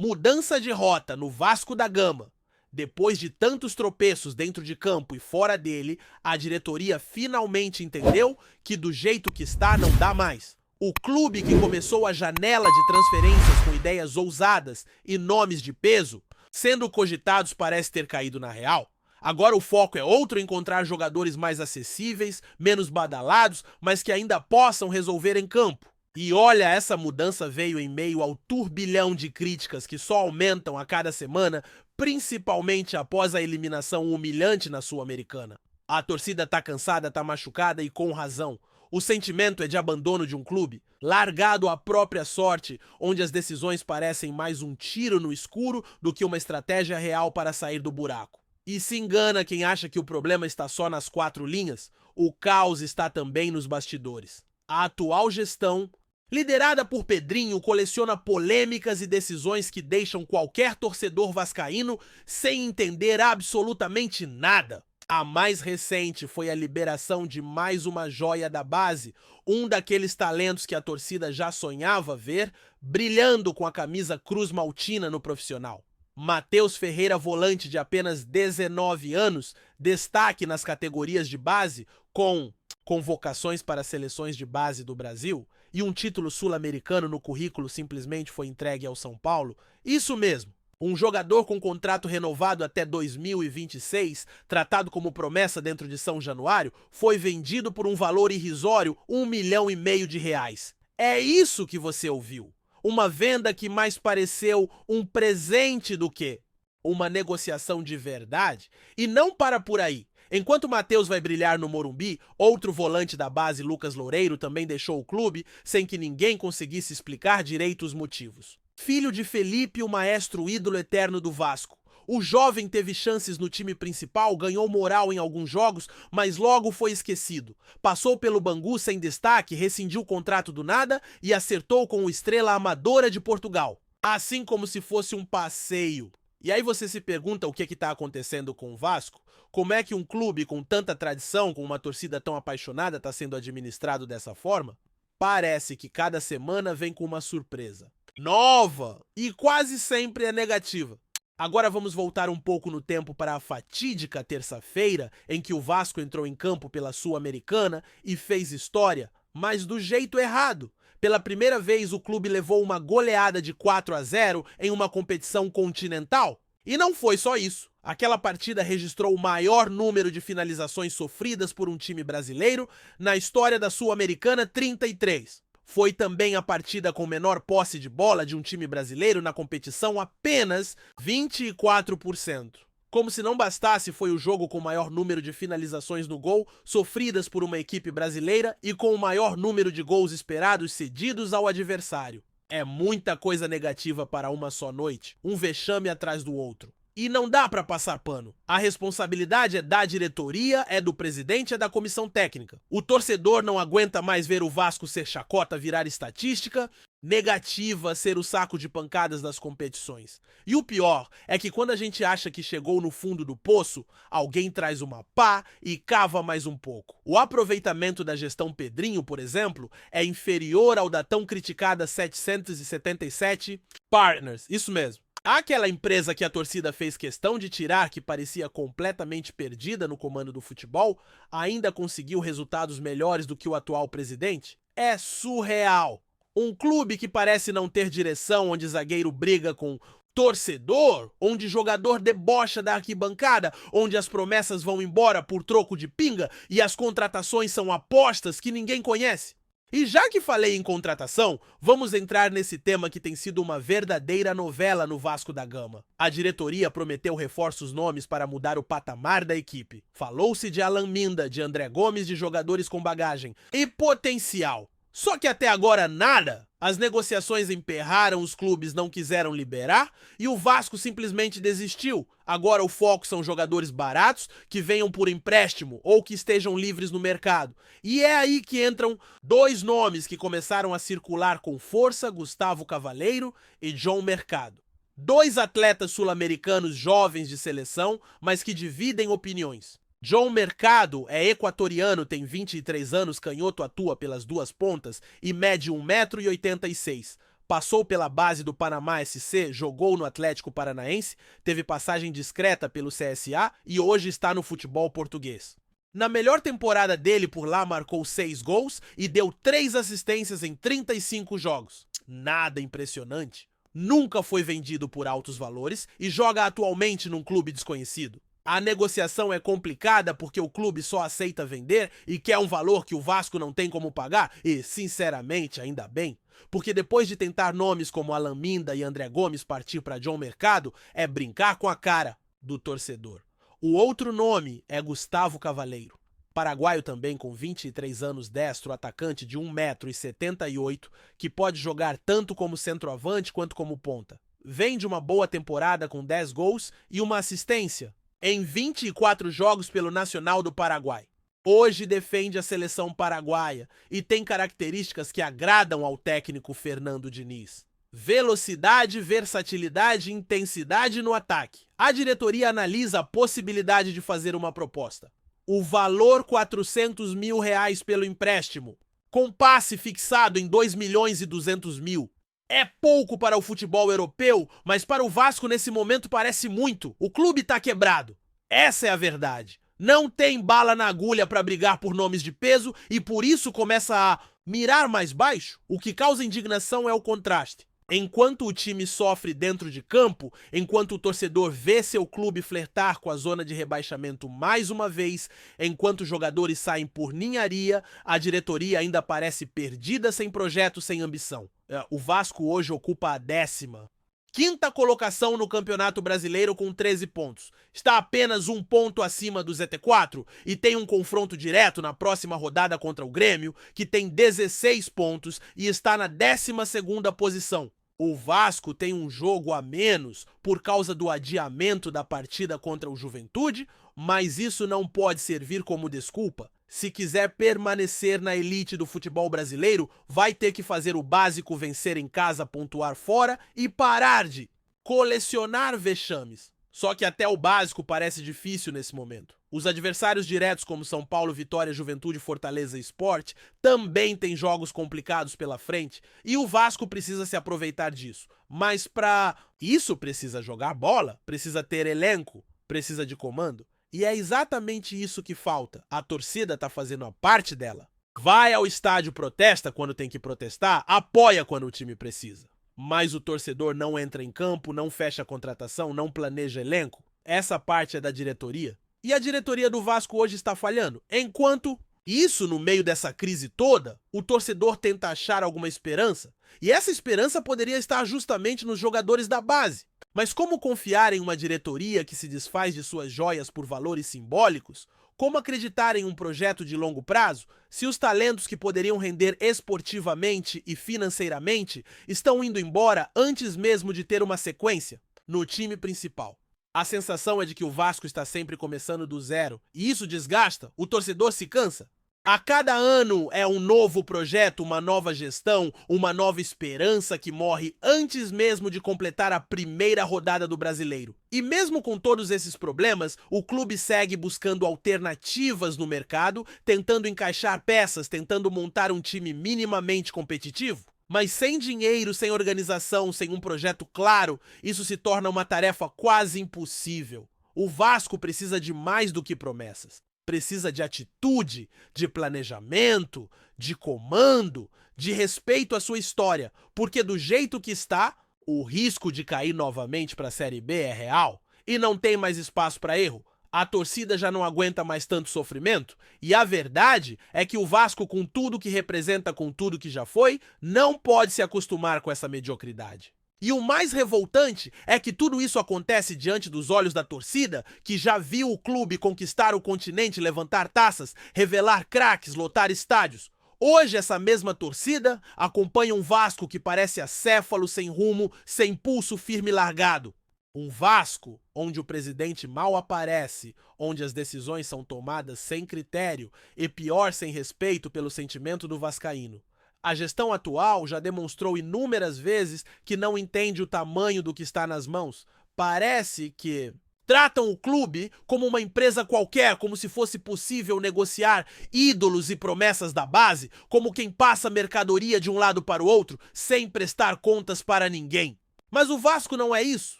Mudança de rota no Vasco da Gama. Depois de tantos tropeços dentro de campo e fora dele, a diretoria finalmente entendeu que do jeito que está não dá mais. O clube que começou a janela de transferências com ideias ousadas e nomes de peso, sendo cogitados, parece ter caído na real. Agora o foco é outro: encontrar jogadores mais acessíveis, menos badalados, mas que ainda possam resolver em campo. E olha, essa mudança veio em meio ao turbilhão de críticas que só aumentam a cada semana, principalmente após a eliminação humilhante na Sul-Americana. A torcida tá cansada, tá machucada e com razão. O sentimento é de abandono de um clube, largado à própria sorte, onde as decisões parecem mais um tiro no escuro do que uma estratégia real para sair do buraco. E se engana quem acha que o problema está só nas quatro linhas, o caos está também nos bastidores. A atual gestão, liderada por Pedrinho, coleciona polêmicas e decisões que deixam qualquer torcedor vascaíno sem entender absolutamente nada. A mais recente foi a liberação de mais uma joia da base, um daqueles talentos que a torcida já sonhava ver, brilhando com a camisa Cruz Maltina no profissional. Matheus Ferreira, volante de apenas 19 anos, destaque nas categorias de base, com convocações para seleções de base do Brasil e um título sul-americano no currículo, simplesmente foi entregue ao São Paulo. Isso mesmo, um jogador com contrato renovado até 2026, tratado como promessa dentro de São Januário, foi vendido por um valor irrisório, R$1,5 milhão de reais. É isso que você ouviu. Uma venda que mais pareceu um presente do que uma negociação de verdade. E não para por aí. Enquanto Matheus vai brilhar no Morumbi, outro volante da base, Lucas Loureiro, também deixou o clube sem que ninguém conseguisse explicar direito os motivos. Filho de Felipe, o maestro ídolo eterno do Vasco. O jovem teve chances no time principal, ganhou moral em alguns jogos, mas logo foi esquecido. Passou pelo Bangu sem destaque, rescindiu o contrato do nada e acertou com o Estrela Amadora de Portugal. Assim como se fosse um passeio. E aí você se pergunta o que está acontecendo com o Vasco? Como é que um clube com tanta tradição, com uma torcida tão apaixonada, está sendo administrado dessa forma? Parece que cada semana vem com uma surpresa nova e quase sempre é negativa. Agora vamos voltar um pouco no tempo para a fatídica terça-feira em que o Vasco entrou em campo pela Sul-Americana e fez história, mas do jeito errado. Pela primeira vez o clube levou uma goleada de 4-0 em uma competição continental. E não foi só isso. Aquela partida registrou o maior número de finalizações sofridas por um time brasileiro na história da Sul-Americana, 33. Foi também a partida com menor posse de bola de um time brasileiro na competição, apenas 24%. Como se não bastasse, foi o jogo com o maior número de finalizações no gol sofridas por uma equipe brasileira e com o maior número de gols esperados cedidos ao adversário. É muita coisa negativa para uma só noite, um vexame atrás do outro. E não dá para passar pano. A responsabilidade é da diretoria, é do presidente, é da comissão técnica. O torcedor não aguenta mais ver o Vasco ser chacota, virar estatística negativa, ser o saco de pancadas das competições. E o pior é que quando a gente acha que chegou no fundo do poço, alguém traz uma pá e cava mais um pouco. O aproveitamento da gestão Pedrinho, por exemplo, é inferior ao da tão criticada 777 Partners. Isso mesmo. Aquela empresa que a torcida fez questão de tirar, que parecia completamente perdida no comando do futebol, ainda conseguiu resultados melhores do que o atual presidente? É surreal! Um clube que parece não ter direção, onde zagueiro briga com torcedor, onde jogador debocha da arquibancada, onde as promessas vão embora por troco de pinga e as contratações são apostas que ninguém conhece. E já que falei em contratação, vamos entrar nesse tema que tem sido uma verdadeira novela no Vasco da Gama. A diretoria prometeu reforços nomes para mudar o patamar da equipe. Falou-se de Alan Minda, de André Gomes, de jogadores com bagagem e potencial. Só que até agora nada. As negociações emperraram, os clubes não quiseram liberar e o Vasco simplesmente desistiu. Agora o foco são jogadores baratos que venham por empréstimo ou que estejam livres no mercado. E é aí que entram dois nomes que começaram a circular com força: Gustavo Cavaleiro e John Mercado. Dois atletas sul-americanos jovens de seleção, mas que dividem opiniões. John Mercado é equatoriano, tem 23 anos, canhoto, atua pelas duas pontas e mede 1,86 m. Passou pela base do Panamá SC, jogou no Atlético Paranaense, teve passagem discreta pelo CSA e hoje está no futebol português. Na melhor temporada dele por lá, marcou 6 gols e deu 3 assistências em 35 jogos. Nada impressionante. Nunca foi vendido por altos valores e joga atualmente num clube desconhecido. A negociação é complicada porque o clube só aceita vender e quer um valor que o Vasco não tem como pagar e, sinceramente, ainda bem. Porque depois de tentar nomes como Alan Minda e André Gomes partir para John Mercado, é brincar com a cara do torcedor. O outro nome é Gustavo Cavaleiro. Paraguaio também com 23 anos, destro, atacante de 1,78 m, que pode jogar tanto como centroavante quanto como ponta. Vem de uma boa temporada com 10 gols e uma assistência em 24 jogos pelo Nacional do Paraguai. Hoje defende a seleção paraguaia e tem características que agradam ao técnico Fernando Diniz. Velocidade, versatilidade e intensidade no ataque. A diretoria analisa a possibilidade de fazer uma proposta. O valor R$400 mil pelo empréstimo, com passe fixado em 2.200.000. É pouco para o futebol europeu, mas para o Vasco nesse momento parece muito. O clube está quebrado. Essa é a verdade. Não tem bala na agulha para brigar por nomes de peso e por isso começa a mirar mais baixo. O que causa indignação é o contraste. Enquanto o time sofre dentro de campo, enquanto o torcedor vê seu clube flertar com a zona de rebaixamento mais uma vez, enquanto os jogadores saem por ninharia, a diretoria ainda parece perdida, sem projeto, sem ambição. O Vasco hoje ocupa a 15ª colocação no Campeonato Brasileiro com 13 pontos. Está apenas um ponto acima do ZT4 e tem um confronto direto na próxima rodada contra o Grêmio, que tem 16 pontos e está na 12ª posição. O Vasco tem um jogo a menos por causa do adiamento da partida contra o Juventude, mas isso não pode servir como desculpa. Se quiser permanecer na elite do futebol brasileiro, vai ter que fazer o básico: vencer em casa, pontuar fora e parar de colecionar vexames. Só que até o básico parece difícil nesse momento. Os adversários diretos como São Paulo, Vitória, Juventude, Fortaleza e Sport também têm jogos complicados pela frente e o Vasco precisa se aproveitar disso. Mas para isso precisa jogar bola, precisa ter elenco, precisa de comando. E é exatamente isso que falta. A torcida tá fazendo a parte dela. Vai ao estádio, protesta quando tem que protestar, apoia quando o time precisa. Mas o torcedor não entra em campo, não fecha a contratação, não planeja elenco. Essa parte é da diretoria. E a diretoria do Vasco hoje está falhando. Enquanto isso, no meio dessa crise toda, o torcedor tenta achar alguma esperança. E essa esperança poderia estar justamente nos jogadores da base. Mas como confiar em uma diretoria que se desfaz de suas joias por valores simbólicos? Como acreditar em um projeto de longo prazo se os talentos que poderiam render esportivamente e financeiramente estão indo embora antes mesmo de ter uma sequência no time principal? A sensação é de que o Vasco está sempre começando do zero e isso desgasta, o torcedor se cansa. A cada ano é um novo projeto, uma nova gestão, uma nova esperança que morre antes mesmo de completar a primeira rodada do Brasileiro. E mesmo com todos esses problemas, o clube segue buscando alternativas no mercado, tentando encaixar peças, tentando montar um time minimamente competitivo. Mas sem dinheiro, sem organização, sem um projeto claro, isso se torna uma tarefa quase impossível. O Vasco precisa de mais do que promessas. Precisa de atitude, de planejamento, de comando, de respeito à sua história, porque do jeito que está, o risco de cair novamente para a Série B é real e não tem mais espaço para erro. A torcida já não aguenta mais tanto sofrimento e a verdade é que o Vasco, com tudo que representa, com tudo que já foi, não pode se acostumar com essa mediocridade. E o mais revoltante é que tudo isso acontece diante dos olhos da torcida, que já viu o clube conquistar o continente, levantar taças, revelar craques, lotar estádios. Hoje essa mesma torcida acompanha um Vasco que parece acéfalo, sem rumo, sem pulso firme e largado. Um Vasco onde o presidente mal aparece, onde as decisões são tomadas sem critério e, pior, sem respeito pelo sentimento do vascaíno. A gestão atual já demonstrou inúmeras vezes que não entende o tamanho do que está nas mãos. Parece que Tratam o clube como uma empresa qualquer, como se fosse possível negociar ídolos e promessas da base, como quem passa mercadoria de um lado para o outro sem prestar contas para ninguém. Mas o Vasco não é isso.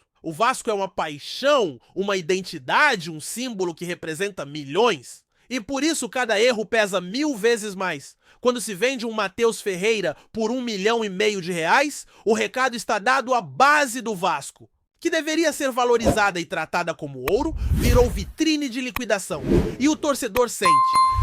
O Vasco é uma paixão, uma identidade, um símbolo que representa milhões. E por isso cada erro pesa 1000 vezes mais. Quando se vende um Matheus Ferreira por R$1,5 milhão de reais, o recado está dado à base do Vasco, que deveria ser valorizada e tratada como ouro, virou vitrine de liquidação. E o torcedor sente.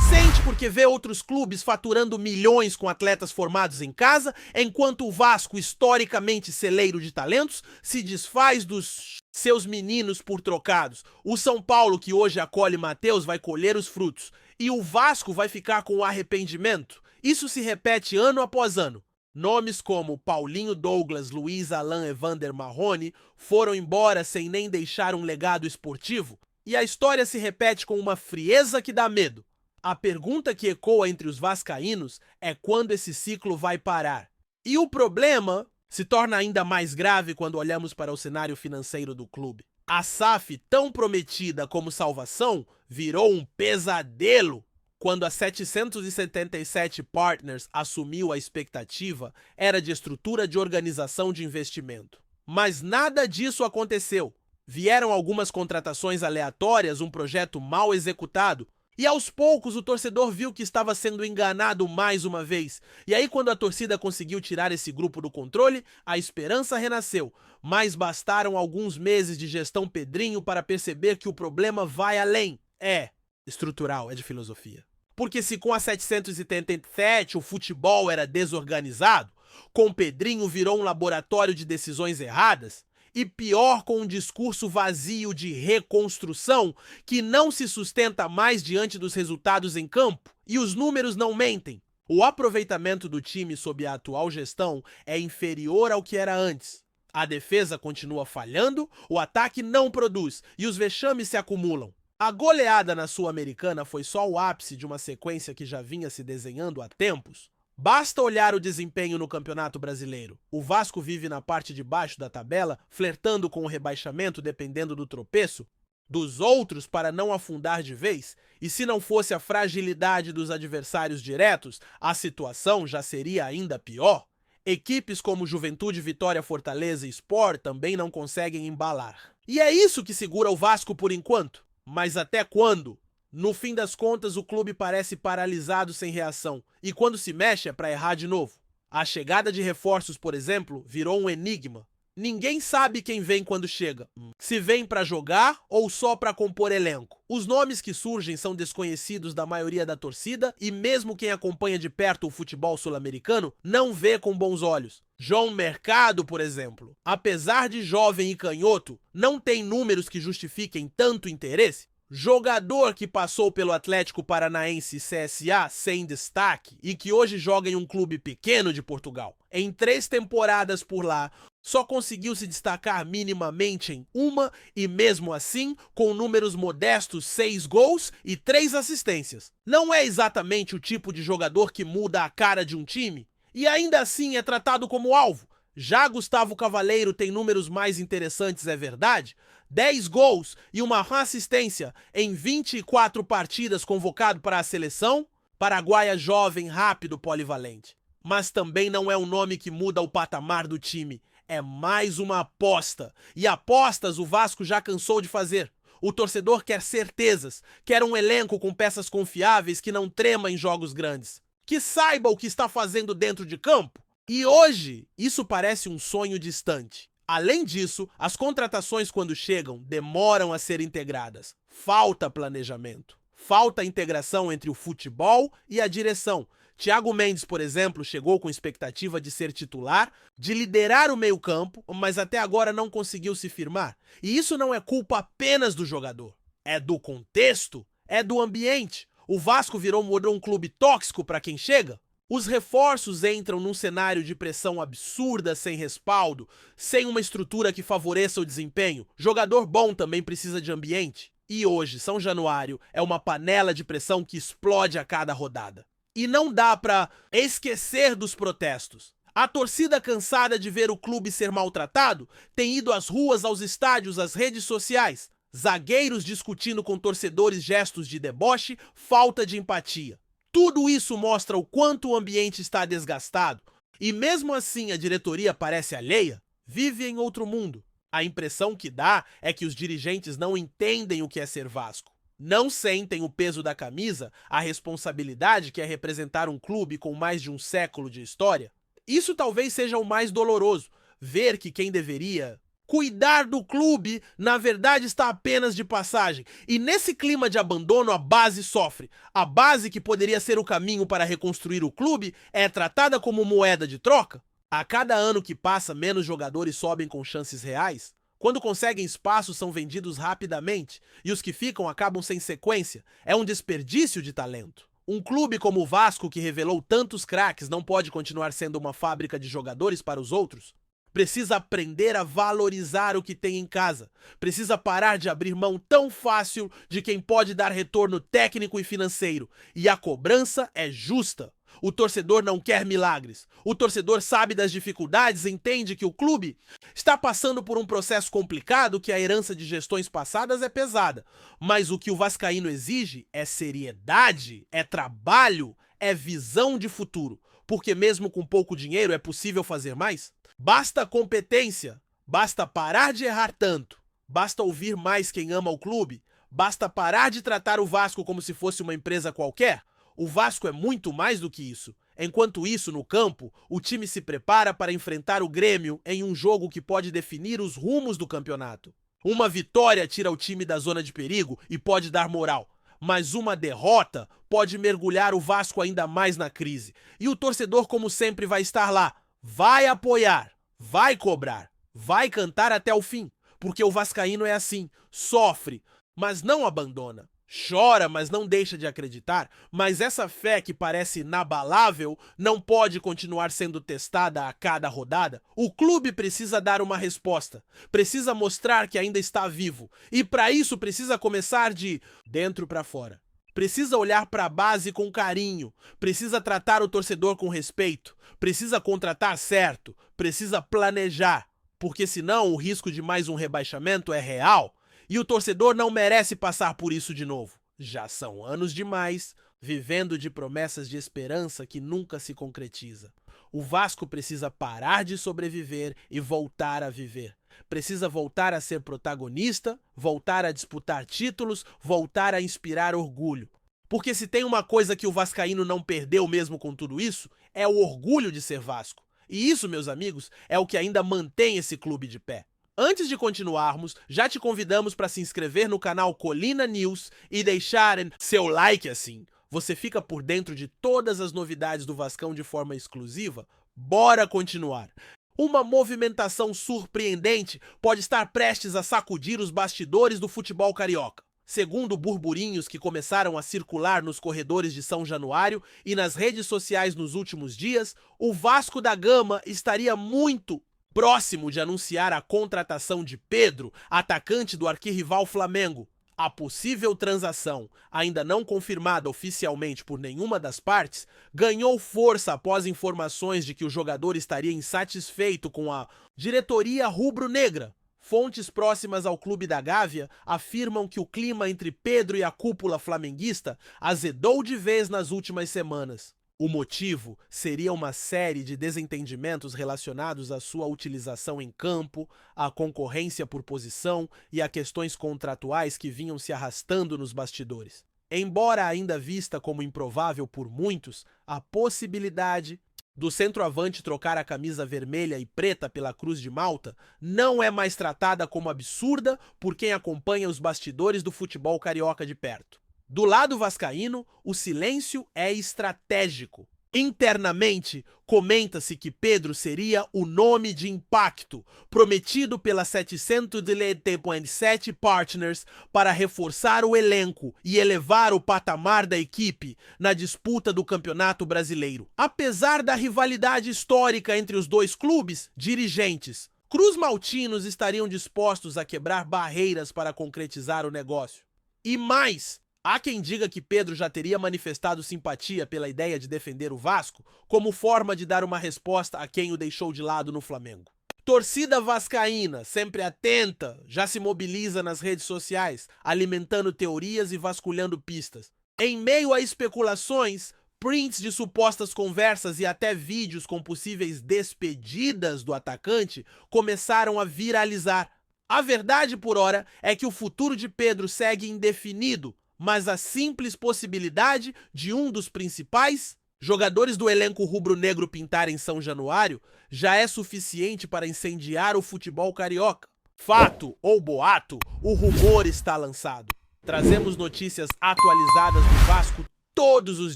Sente porque vê outros clubes faturando milhões com atletas formados em casa, enquanto o Vasco, historicamente celeiro de talentos, se desfaz dos seus meninos por trocados. O São Paulo, que hoje acolhe Matheus, vai colher os frutos. E o Vasco vai ficar com o arrependimento. Isso se repete ano após ano. Nomes como Paulinho Douglas, Luiz Alan Evander Marrone foram embora sem nem deixar um legado esportivo, e a história se repete com uma frieza que dá medo. A pergunta que ecoa entre os vascaínos é quando esse ciclo vai parar. E o problema se torna ainda mais grave quando olhamos para o cenário financeiro do clube. A SAF, tão prometida como salvação, virou um pesadelo. Quando a 777 Partners assumiu a expectativa, era de estrutura de organização de investimento. Mas nada disso aconteceu. Vieram algumas contratações aleatórias, um projeto mal executado, e aos poucos o torcedor viu que estava sendo enganado mais uma vez. E aí, quando a torcida conseguiu tirar esse grupo do controle, a esperança renasceu. Mas bastaram alguns meses de gestão Pedrinho para perceber que o problema vai além. É estrutural, é de filosofia. Porque se com a 777 o futebol era desorganizado, com Pedrinho virou um laboratório de decisões erradas, e pior, com um discurso vazio de reconstrução que não se sustenta mais diante dos resultados em campo, e os números não mentem. O aproveitamento do time sob a atual gestão é inferior ao que era antes. A defesa continua falhando, o ataque não produz e os vexames se acumulam. A goleada na Sul-Americana foi só o ápice de uma sequência que já vinha se desenhando há tempos. Basta olhar o desempenho no Campeonato Brasileiro. O Vasco vive na parte de baixo da tabela, flertando com o rebaixamento dependendo do tropeço dos outros para não afundar de vez. E se não fosse a fragilidade dos adversários diretos, a situação já seria ainda pior. Equipes como Juventude, Vitória, Fortaleza e Sport também não conseguem embalar. E é isso que segura o Vasco por enquanto. Mas até quando? No fim das contas, o clube parece paralisado sem reação, e quando se mexe é para errar de novo. A chegada de reforços, por exemplo, virou um enigma. Ninguém sabe quem vem quando chega. Se vem para jogar ou só para compor elenco. Os nomes que surgem são desconhecidos da maioria da torcida e mesmo quem acompanha de perto o futebol sul-americano não vê com bons olhos. João Mercado, por exemplo, apesar de jovem e canhoto, não tem números que justifiquem tanto interesse. Jogador que passou pelo Atlético Paranaense e CSA sem destaque e que hoje joga em um clube pequeno de Portugal. Em 3 temporadas por lá, só conseguiu se destacar minimamente em uma e mesmo assim, com números modestos, 6 gols e 3 assistências. Não é exatamente o tipo de jogador que muda a cara de um time e ainda assim é tratado como alvo. Já Gustavo Cavaleiro tem números mais interessantes, é verdade? 10 gols e uma assistência em 24 partidas convocado para a seleção, paraguaia jovem, rápido, polivalente. Mas também não é um nome que muda o patamar do time, é mais uma aposta. E apostas o Vasco já cansou de fazer. O torcedor quer certezas, quer um elenco com peças confiáveis que não trema em jogos grandes, que saiba o que está fazendo dentro de campo. E hoje, isso parece um sonho distante. Além disso, as contratações quando chegam demoram a ser integradas. Falta planejamento. Falta integração entre o futebol e a direção. Thiago Mendes, por exemplo, chegou com expectativa de ser titular, de liderar o meio-campo, mas até agora não conseguiu se firmar. E isso não é culpa apenas do jogador. É do contexto, é do ambiente. O Vasco virou um clube tóxico para quem chega. Os reforços entram num cenário de pressão absurda, sem respaldo, sem uma estrutura que favoreça o desempenho. Jogador bom também precisa de ambiente. E hoje, São Januário é uma panela de pressão que explode a cada rodada. E não dá pra esquecer dos protestos. A torcida, cansada de ver o clube ser maltratado, tem ido às ruas, aos estádios, às redes sociais. zagueiros discutindo com torcedores gestos de deboche, falta de empatia. Tudo isso mostra o quanto o ambiente está desgastado. E mesmo assim a diretoria parece alheia, vive em outro mundo. A impressão que dá é que os dirigentes não entendem o que é ser Vasco. Não sentem o peso da camisa, a responsabilidade que é representar um clube com mais de um século de história. Isso talvez seja o mais doloroso, ver que quem deveria cuidar do clube, na verdade está apenas de passagem. E nesse clima de abandono, a base sofre. A base que poderia ser o caminho para reconstruir o clube é tratada como moeda de troca. A cada ano que passa, menos jogadores sobem com chances reais. Quando conseguem espaço, são vendidos rapidamente, e os que ficam acabam sem sequência. É um desperdício de talento. Um clube como o Vasco, que revelou tantos craques, não pode continuar sendo uma fábrica de jogadores para os outros. Precisa aprender a valorizar o que tem em casa. Precisa parar de abrir mão tão fácil de quem pode dar retorno técnico e financeiro. E a cobrança é justa. O torcedor não quer milagres. O torcedor sabe das dificuldades, entende que o clube está passando por um processo complicado, que a herança de gestões passadas é pesada. Mas o que o vascaíno exige é seriedade, é trabalho, é visão de futuro. Porque mesmo com pouco dinheiro é possível fazer mais? Basta competência, basta parar de errar tanto, basta ouvir mais quem ama o clube, basta parar de tratar o Vasco como se fosse uma empresa qualquer. O Vasco é muito mais do que isso. Enquanto isso, no campo, o time se prepara para enfrentar o Grêmio em um jogo que pode definir os rumos do campeonato. Uma vitória tira o time da zona de perigo e pode dar moral, mas uma derrota pode mergulhar o Vasco ainda mais na crise. E o torcedor, como sempre, vai estar lá, vai apoiar, vai cobrar, vai cantar até o fim, porque o vascaíno é assim, sofre, mas não abandona. Chora, mas não deixa de acreditar, mas essa fé que parece inabalável não pode continuar sendo testada a cada rodada. O clube precisa dar uma resposta, precisa mostrar que ainda está vivo, e para isso precisa começar de dentro para fora. Precisa olhar para a base com carinho, precisa tratar o torcedor com respeito, precisa contratar certo, precisa planejar, porque senão o risco de mais um rebaixamento é real. E o torcedor não merece passar por isso de novo. Já são anos demais, vivendo de promessas de esperança que nunca se concretiza. O Vasco precisa parar de sobreviver e voltar a viver. Precisa voltar a ser protagonista, voltar a disputar títulos, voltar a inspirar orgulho. Porque se tem uma coisa que o vascaíno não perdeu mesmo com tudo isso, é o orgulho de ser Vasco. E isso, meus amigos, é o que ainda mantém esse clube de pé. Antes de continuarmos, já te convidamos para se inscrever no canal Colina News e deixar seu like assim. Você fica por dentro de todas as novidades do Vascão de forma exclusiva? Bora continuar! Uma movimentação surpreendente pode estar prestes a sacudir os bastidores do futebol carioca. Segundo burburinhos que começaram a circular nos corredores de São Januário e nas redes sociais nos últimos dias, o Vasco da Gama estaria muito próximo de anunciar a contratação de Pedro, atacante do arquirrival Flamengo. A possível transação, ainda não confirmada oficialmente por nenhuma das partes, ganhou força após informações de que o jogador estaria insatisfeito com a diretoria rubro-negra. Fontes próximas ao clube da Gávea afirmam que o clima entre Pedro e a cúpula flamenguista azedou de vez nas últimas semanas. O motivo seria uma série de desentendimentos relacionados à sua utilização em campo, à concorrência por posição e a questões contratuais que vinham se arrastando nos bastidores. Embora ainda vista como improvável por muitos, a possibilidade do centroavante trocar a camisa vermelha e preta pela Cruz de Malta não é mais tratada como absurda por quem acompanha os bastidores do futebol carioca de perto. Do lado vascaíno, o silêncio é estratégico. Internamente, comenta-se que Pedro seria o nome de impacto prometido pela 777 Partners para reforçar o elenco e elevar o patamar da equipe na disputa do Campeonato Brasileiro. Apesar da rivalidade histórica entre os dois clubes, dirigentes cruz-maltinos estariam dispostos a quebrar barreiras para concretizar o negócio. E mais, há quem diga que Pedro já teria manifestado simpatia pela ideia de defender o Vasco como forma de dar uma resposta a quem o deixou de lado no Flamengo. Torcida vascaína, sempre atenta, já se mobiliza nas redes sociais, alimentando teorias e vasculhando pistas. Em meio a especulações, prints de supostas conversas e até vídeos com possíveis despedidas do atacante começaram a viralizar. A verdade, por ora, é que o futuro de Pedro segue indefinido, mas a simples possibilidade de um dos principais jogadores do elenco rubro-negro pintar em São Januário já é suficiente para incendiar o futebol carioca. Fato ou boato, o rumor está lançado. Trazemos notícias atualizadas do Vasco todos os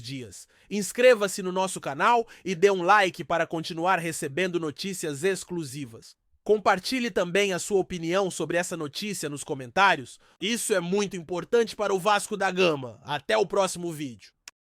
dias. Inscreva-se no nosso canal e dê um like para continuar recebendo notícias exclusivas. Compartilhe também a sua opinião sobre essa notícia nos comentários. Isso é muito importante para o Vasco da Gama. Até o próximo vídeo.